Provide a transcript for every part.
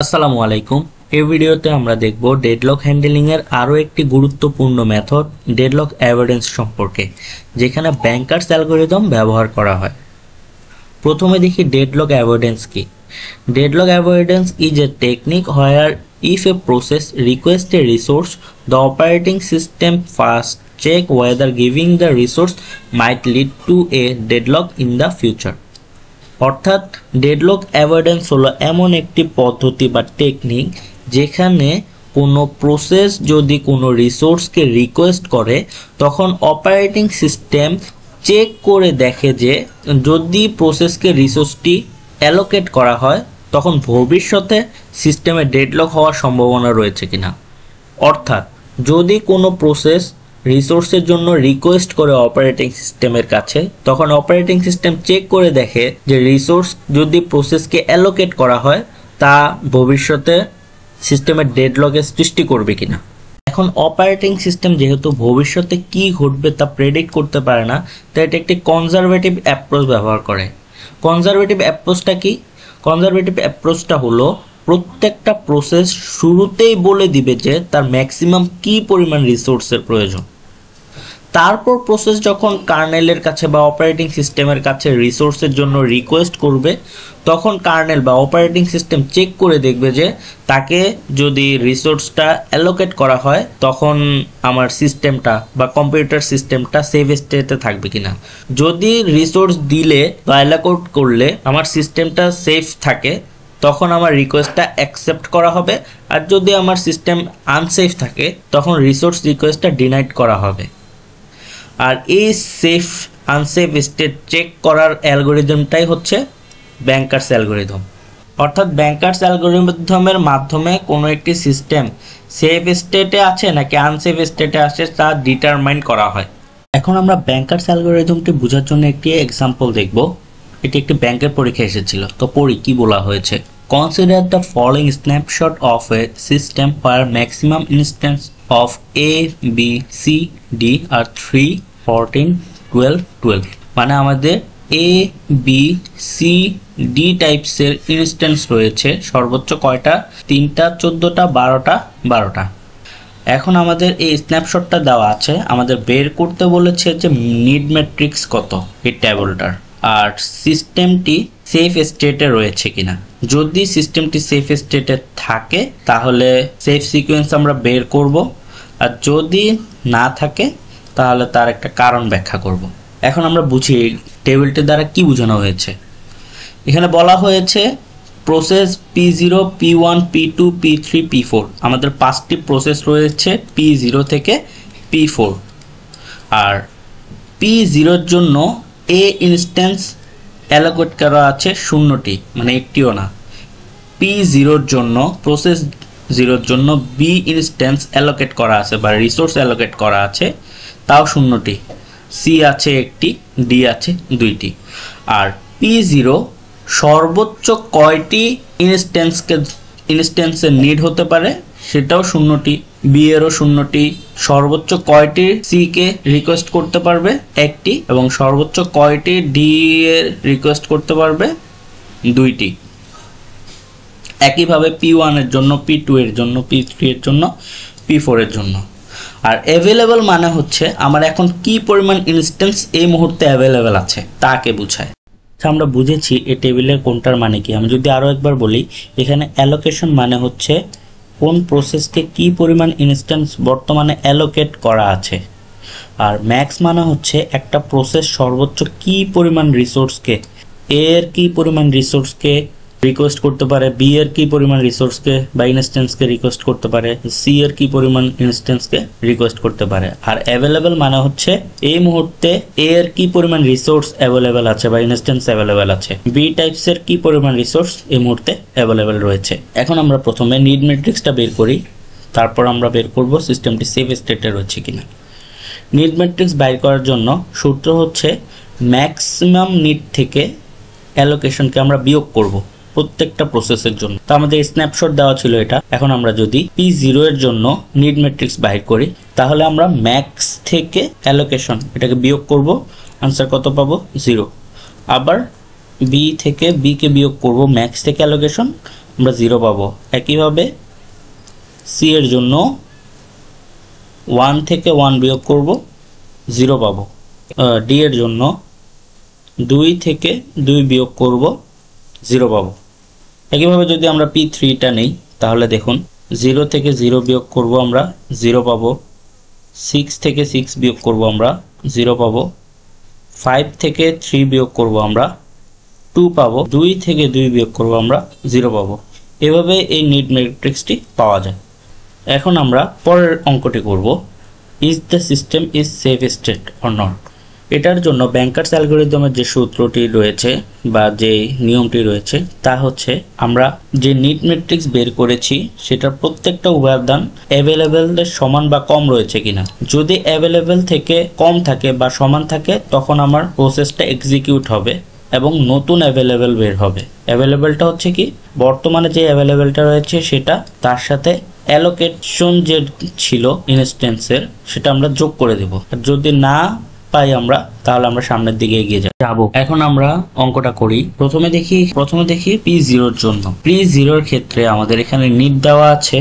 আসসালামু আলাইকুম। এই ভিডিওতে আমরা দেখব ডেডলক হ্যান্ডলিং এর আরো একটি গুরুত্বপূর্ণ মেথড ডেডলক অ্যাভয়েডেন্স সম্পর্কে, যেখানে ব্যাংকার্স অ্যালগরিদম ব্যবহার করা হয়। প্রথমে দেখি ডেডলক অ্যাভয়েডেন্স কি। Deadlock avoidance is a technique where if a process requests a resource, the operating system first check whether giving the resource might lead to a deadlock in the future. অর্থাৎ deadlock avoidance হলো এমন একটি পদ্ধতি বা technique যেখানে কোনো process যদি কোনো রিসোর্সকে রিকোয়েস্ট করে, তখন অপারেটিং সিস্টেম চেক করে দেখে যে যদি প্রসেসকে রিসোর্সটি অ্যালোকেট করা হয় তখন ভবিষ্যতে সিস্টেমে ডেডলক হওয়ার সম্ভাবনা রয়েছে কিনা। অর্থাৎ যদি কোনো প্রসেস রিসোর্সের জন্য রিকোয়েস্ট করে অপারেটিং সিস্টেমের কাছে, তখন অপারেটিং সিস্টেম চেক করে দেখে যে রিসোর্স যদি প্রসেসকে অ্যালোকেট করা হয় তা ভবিষ্যতে সিস্টেমের ডেডলকের সৃষ্টি করবে কিনা। এখন অপারেটিং সিস্টেম যেহেতু ভবিষ্যতে কি ঘটবে তা প্রেডিক্ট করতে পারে না, তাই এটা একটি কনজারভেটিভ অ্যাপ্রোচ ব্যবহার করে। কনজারভেটিভ অ্যাপ্রোচটা কি? কনজারভেটিভ অ্যাপ্রোচটা হলো প্রত্যেকটা প্রসেস শুরুতেই বলে দিবে যে তার ম্যাক্সিমাম কি পরিমাণ রিসোর্সের প্রয়োজন। তারপর প্রসেস যখন কার্নেলের কাছে বা অপারেটিং সিস্টেমের কাছে রিসোর্সের জন্য রিকোয়েস্ট করবে, তখন কার্নেল বা অপারেটিং সিস্টেম চেক করে দেখবে যে তাকে যদি রিসোর্সটা অ্যালোকেট করা হয় তখন আমার সিস্টেমটা বা কম্পিউটার সিস্টেমটা সেভ স্টেটে থাকবে কিনা। যদি রিসোর্স দিলে বা অ্যালোকেট করলে আমার সিস্টেমটা সেফ থাকে তখন আমার রিকোয়েস্টটা অ্যাকসেপ্ট করা হবে, আর যদি আমার সিস্টেম আনসেফ থাকে তখন রিসোর্স রিকোয়েস্টটা ডিনাইড করা হবে। আর এই সেফ আনসেফ স্টেট চেক করার অ্যালগোরিদমটাই হচ্ছে ব্যাংকার্স অ্যালগোরিদম। অর্থাৎ ব্যাংকার্স অ্যালগোরিদমের মাধ্যমে কোনো একটি সিস্টেম সেফ স্টেটে আছে নাকি আনসেফ স্টেটে আছে তা ডিটারমাইন করা হয়। এখন আমরা ব্যাংকার্স অ্যালগোরিদমটি বোঝার জন্য একটি এক্সাম্পল দেখব। এটি একটি ব্যাংকের পরীক্ষা এসেছিল, তো পড়ি কি বলা হয়েছে। Consider the following snapshot of a system where maximum instance of A, B, C, D are 3, 14, 12, 12. মানে আমাদের A, B, C, D টাইপসের ইনস্ট্যান্স রয়েছে। সর্বোচ্চ কয়টা? 3টা, 14টা, 12টা, 12টা। এখন আমাদের এই স্ন্যাপশটটা দেওয়া আছে, আমাদের বের করতে বলেছে যে নিড ম্যাট্রিক্স কত এই ট্যাবলটার, আর সিস্টেমটি সেফ স্টেটে রয়েছে কিনা। যদি সিস্টেমটি সেফ স্টেটে থাকে তাহলে সেফ সিকোয়েন্স আমরা বের করব, আর যদি না থাকে তাহলে তার একটা কারণ ব্যাখ্যা করব। এখন আমরা বুঝি টেবিলটির দ্বারা কি বোঝানো হয়েছে। এখানে বলা হয়েছে process P0, P1, P2, P3, P4। আমাদের 5টি প্রসেস রয়েছে P0 থেকে P4, আর P0 এর জন্য A ইনস্ট্যান্স অ্যালোকেট করা আছে 0টি, মানে একটিও না। P0 এর জন্য প্রসেস 0 এর জন্য B ইনস্ট্যান্স অ্যালোকেট করা আছে বা রিসোর্স অ্যালোকেট করা আছে, তাও 0টি। C আছে 1টি, D আছে 2টি। আর P0 সর্বোচ্চ কয়টি ইনস্ট্যান্সের নিড হতে পারে সেটাও 0টি। B এরও 0টি। সর্বোচ্চ কয়টি C কে রিকোয়েস্ট করতে পারবে? 1টি। এবং সর্বোচ্চ কয়টি D এর রিকোয়েস্ট করতে পারবে? 2টি। একইভাবে P1 এর জন্য, P2 এর জন্য, P3 এর জন্য, P4 এর জন্য। আর অ্যাভেলেবল মানে হচ্ছে আমার এখন কি পরিমাণ ইনস্ট্যান্স এই মুহূর্তে অ্যাভেলেবল আছে তাকে বোঝায়। আমরা বুঝেছি এই টেবিলের কোনটার মানে কি। আমি যদি আরো একবার বলি, এখানে অ্যালোকেশন মানে হচ্ছে কোন প্রসেসকে কি পরিমাণ ইনস্ট্যান্স বর্তমানে অ্যালোকেট করা আছে, আর ম্যাক্স মানে হচ্ছে একটা প্রসেস সর্বোচ্চ কি পরিমাণ রিসোর্সকে, এ এর কি পরিমাণ রিসোর্সকে রিকোয়েস্ট করতে পারে, বি এর কি পরিমাণ রিসোর্সকে বা ইনস্ট্যান্সকে রিকোয়েস্ট করতে পারে, সি এর কি পরিমাণ ইনস্ট্যান্সকে রিকোয়েস্ট করতে পারে। আর অ্যাভেলেবল মানে হচ্ছে এই মুহূর্তে এ এর কি পরিমাণ রিসোর্স অ্যাভেলেবল আছে বা ইনস্ট্যান্স অ্যাভেলেবল আছে, বি টাইপসের কি পরিমাণ রিসোর্স এই মুহূর্তে অ্যাভেলেবল রয়েছে। এখন আমরা প্রথমে নিড ম্যাট্রিক্সটা বের করি, তারপর আমরা বের করব সিস্টেমটি সেফ স্টেটে রয়েছে কিনা। নিড ম্যাট্রিক্স বাইর করার জন্য সূত্র হচ্ছে ম্যাক্সিমাম নিড থেকে অ্যালোকেশনকে আমরা বিয়োগ করব প্রত্যেকটা প্রসেসের জন্য। তো আমাদের স্ন্যাপশট দেওয়া ছিল এটা। এখন আমরা যদি P0 এর জন্য নিড ম্যাট্রিক্স বাইর করি তাহলে আমরা ম্যাক্স থেকে অ্যালোকেশন এটাকে বিয়োগ করব, আনসার কত পাবো? 0। আবার B থেকে B কে বিয়োগ করব ম্যাক্স থেকে অ্যালোকেশন, আমরা 0 পাবো। একইভাবে সি এর জন্য 1 থেকে 1 বিয়োগ করব, 0 পাবো। ডি এর জন্য 2 থেকে 2 বিয়োগ করব, 0 পাবো। একইভাবে যদি আমরা P3টা নেই তাহলে দেখুন 0 থেকে 0 বিয়োগ করব আমরা, 0 পাবো। 6 থেকে 6 বিয়োগ করব আমরা, 0 পাবো। 5 থেকে 3 বিয়োগ করব আমরা, 2 পাবো। 2 থেকে 2 বিয়োগ করব আমরা, 0 পাবো। এভাবে এই নিট ম্যাট্রিক্সটি পাওয়া যায়। এখন আমরা পরের অঙ্কটি করব, is the system is safe state or not. এটার জন্য ব্যাংকার্স অ্যালগরিদমের যে সূত্রটি রয়েছে বা যে নিয়মটি রয়েছে তা হচ্ছে, আমরা যে নিট ম্যাট্রিক্স বের করেছি সেটার প্রত্যেকটা উপাদান অ্যাভেলেবেলের সমান বা কম রয়েছে কিনা। যদি অ্যাভেলেবেল থেকে কম থাকে বা সমান থাকে তখন আমার প্রসেসটা এক্সিকিউট হবে এবং নতুন অ্যাভেলেবেল বের হবে। অ্যাভেলেবেলটা হচ্ছে কি, বর্তমানে যে অ্যাভেলেবেলটা রয়েছে সেটা তার সাথে অ্যালোকেশন যে ছিল ইনস্ট্যান্সের সেটা আমরা যোগ করে দেব। আর যদি না পাই আমরা, তাহলে আমরা সামনের দিকে এগিয়ে যাব। এখন আমরা অঙ্কটা করি। প্রথমে দেখি P0 এর জন্য। P0 এর ক্ষেত্রে আমাদের এখানে নিট দেওয়া আছে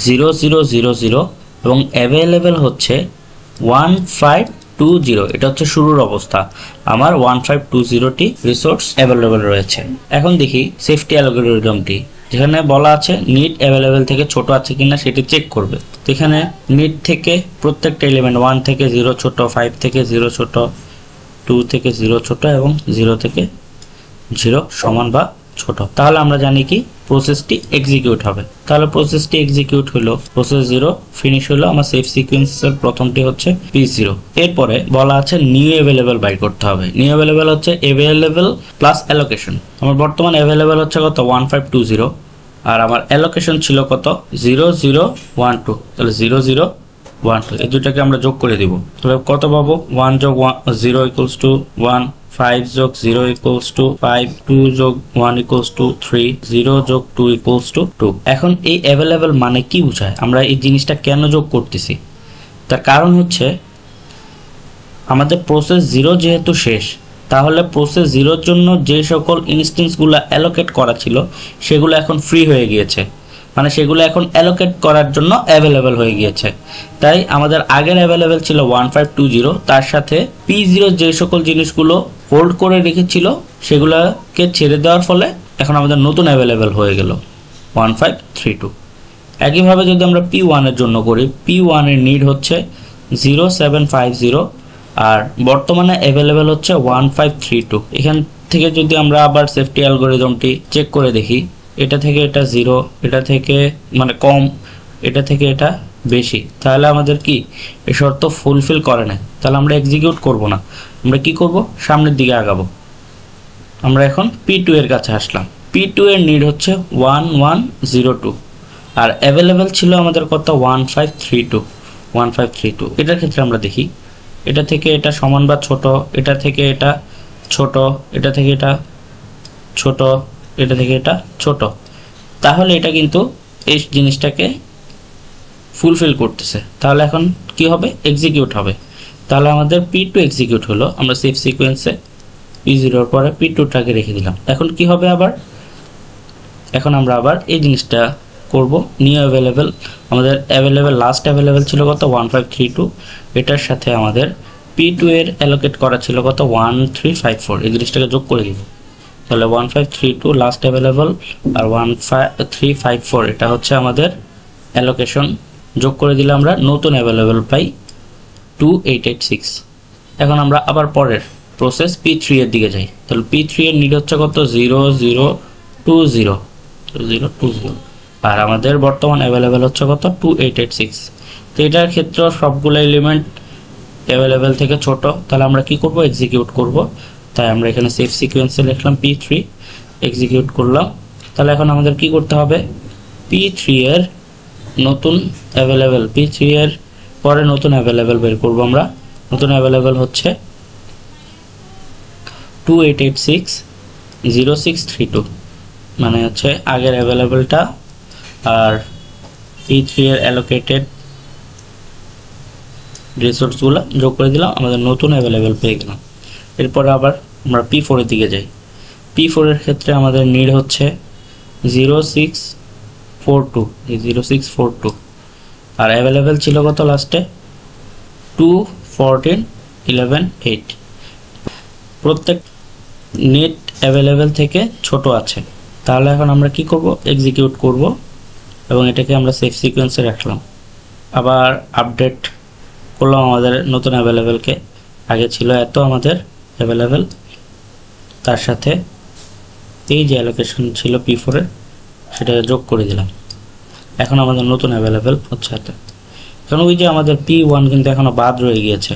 0 0 0 0 এবং অ্যাভেলেবেল হচ্ছে 1520। এটা হচ্ছে শুরুর অবস্থা। আমার 1520টি রিসোর্স অ্যাভেলেবেল রয়েছে। এখন দেখি সেফটি অ্যালগরিদমটি, যেখানে বলা আছে নিট অ্যাভেলেবেল থেকে ছোট আছে কিনা সেটি চেক করবে। তো এখানে নিট থেকে প্রত্যেকটা এলিমেন্ট 1 থেকে 0 ছোট, 5 থেকে 0 ছোট, 2 থেকে 0 ছোট এবং 0 থেকে 0 সমান বা ছোট। তাহলে আমরা জানি কি প্রসেসটি এক্সিকিউট হবে। তাহলে প্রসেসটি এক্সিকিউট হলো, প্রসেস 0 ফিনিশ হলো। আমার সেফ সিকোয়েন্সের প্রথমটি হচ্ছে P0। এরপরে বলা আছে নিউ অ্যাভেলেবেল বাই করতে হবে। নিউ অ্যাভেলেবেল হচ্ছে অ্যাভেলেবেল প্লাস অ্যালোকেশন। আমার বর্তমান অ্যাভেলেবেল হচ্ছে কত 1520 আর আমার অ্যালোকেশন ছিল কত 0012। তাহলে 0012 এই দুটাকে আমরা যোগ করে দিব। তাহলে কত পাবো 1 যোগ 0 ইকুয়ালস টু 1, 5 যোগ 0 ইকুয়ালস টু 5, 2 যোগ 1 ইকুয়ালস টু 3, 0 যোগ 2 ইকুয়ালস টু 2। এখন এই অ্যাভেলেবেল মানে কি বোঝায়, আমরা এই জিনিসটা কেন যোগ করতেছি, তার কারণ হচ্ছে আমাদের প্রসেস 0 যেহেতু শেষ, তাহলে প্রসেস 0 জন্য যে সকল ইনস্ট্যান্সগুলো অ্যালোকেট করা ছিল সেগুলো এখন ফ্রি হয়ে গিয়েছে, মানে সেগুলো এখন অ্যালোকেট করার জন্য অ্যাভেলেবেল হয়ে গিয়েছে। তাই আমাদের আগের অ্যাভেলেবেল ছিল 1520, তার সাথে P0 যে সকল জিনিসগুলো হোল্ড করে রেখেছিল সেগুলোকে ছেড়ে দেওয়ার ফলে এখন আমাদের নতুন অ্যাভেলেবেল হয়ে গেল 1532। একইভাবে যদি আমরা P1 এর জন্য করি, P1 এর নিড হচ্ছে 0750 আর বর্তমানে অ্যাভেলেবেল হচ্ছে 1532। এখান থেকে যদি আমরা আবার সেফটি অ্যালগরিদমটি চেক করে দেখি, এটা থেকে এটা 0, এটা থেকে মানে কম, এটা থেকে এটা বেশি, তাহলে আমাদের কি এই শর্ত ফুলফিল করে না, তাহলে আমরা এক্সিকিউট করব না। আমরা কি করব, সামনের দিকে আগাবো। আমরা এখন P2 এর কাছে আসলাম। P2 এর নিড হচ্ছে 1102 আর অ্যাভেলেবেল ছিল আমাদের কত 1532। এটার ক্ষেত্রে আমরা দেখি এটা থেকে এটা সমান বা ছোট, এটা থেকে এটা ছোট, এটা থেকে এটা ছোট, এটা থেকে এটা ছোট, তাহলে এটা কিন্তু এই জিনিসটাকে ফুলফিল করতেছে। তাহলে এখন কি হবে, এক্সিকিউট হবে। তাহলে আমাদের P2 এক্সিকিউট হলো। আমরা সেফ সিকোয়েন্সে P0 এর পরে P2টাকে রেখে দিলাম। এখন কি হবে আবার, এখন আমরা আবার এই জিনিসটা করব। নিউ অ্যাভেলেবেল, আমাদের অ্যাভেলেবেল লাস্ট অ্যাভেলেবেল ছিল কত 1532, এটার সাথে আমাদের P2 এর অ্যালোকেট করা ছিল কত 1354। এই জিনিসটাকে যোগ করে দিব। তাহলে 1532 লাস্ট অ্যাভেলেবল আর 1354 এটা হচ্ছে আমাদের অ্যালোকেশন। যোগ করে দিলে আমরা নতুন অ্যাভেলেবল পাই 2886। এখন আমরা আবার পরের প্রসেস P3 এর দিকে যাই। তাহলে P3 এর নিড হচ্ছে কত 0020 আর আমাদের বর্তমান অ্যাভেলেবল হচ্ছে কত 2886। তো এটার ক্ষেত্রে সবগুলো এলিমেন্ট অ্যাভেলেবল থেকে ছোট, তাহলে আমরা কি করব, এক্সিকিউট করব। তাই আমরা এখানে সেফ সিকোয়েন্সে লিখলাম P3, এক্সিকিউট করলাম। তাহলে এখন আমাদের কি করতে হবে, P3 এর নতুন অ্যাভেলেবল, P3 এর পরে নতুন অ্যাভেলেবল বের করব আমরা। নতুন অ্যাভেলেবল হচ্ছে 28860632, মানে হচ্ছে আগের অ্যাভেলেবলটা আর P3 এর অ্যালোকেটেড রিসোর্সগুলো যোগ করে দিলাম, আমাদের নতুন অ্যাভেলেবল পেয়ে গেলাম। এরপর আবার আমরা P4 এর দিকে যাই। P4 এর ক্ষেত্রে আমাদের নিড হচ্ছে 0642, এই 0642, আর অ্যাভেলেবেল ছিল কত লাস্টে 2 14 11 8। প্রত্যেক নেট অ্যাভেলেবেল থেকে ছোট আছে। তাহলে এখন আমরা কি করব, এক্সিকিউট করব এবং এটাকে আমরা সেভ সিকোয়েন্সে রাখলাম। আবার আপডেট করলাম আমাদের নতুন অ্যাভেলেবেলকে, আগে ছিল এত আমাদের অ্যাভেলেবেল, তার সাথে এই যে অ্যালোকেশন ছিল P4 এর সেটা যোগ করে দিলাম। এখন আমাদের নতুন অ্যাভেলেবেল হচ্ছে এত। কারণ ওই যে আমাদের P1 কিন্তু এখনো বাদ রয়ে গিয়েছে,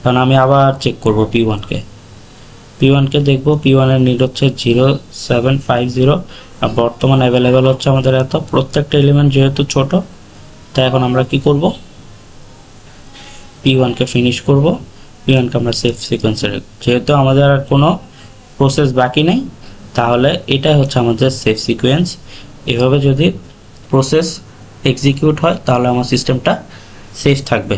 কারণ আমি আবার চেক করব P1 কে দেখব। P1 এর নিড হচ্ছে 0750, আর বর্তমান অ্যাভেলেবেল হচ্ছে আমাদের এত। প্রত্যেকটা এলিমেন্ট যেহেতু ছোট, তাই এখন আমরা কি করব, P1 কে ফিনিশ করব। P1 কে আমরা সেভ সিকোয়েন্সে রাখব। যেহেতু আমাদের আর কোনো প্রসেস বাকি নেই, তাহলে এটাই হচ্ছে আমাদের সেভ সিকোয়েন্স। এভাবে যদি প্রসেস এক্সিকিউট হয় তাহলে আমার সিস্টেমটা সেফ থাকবে।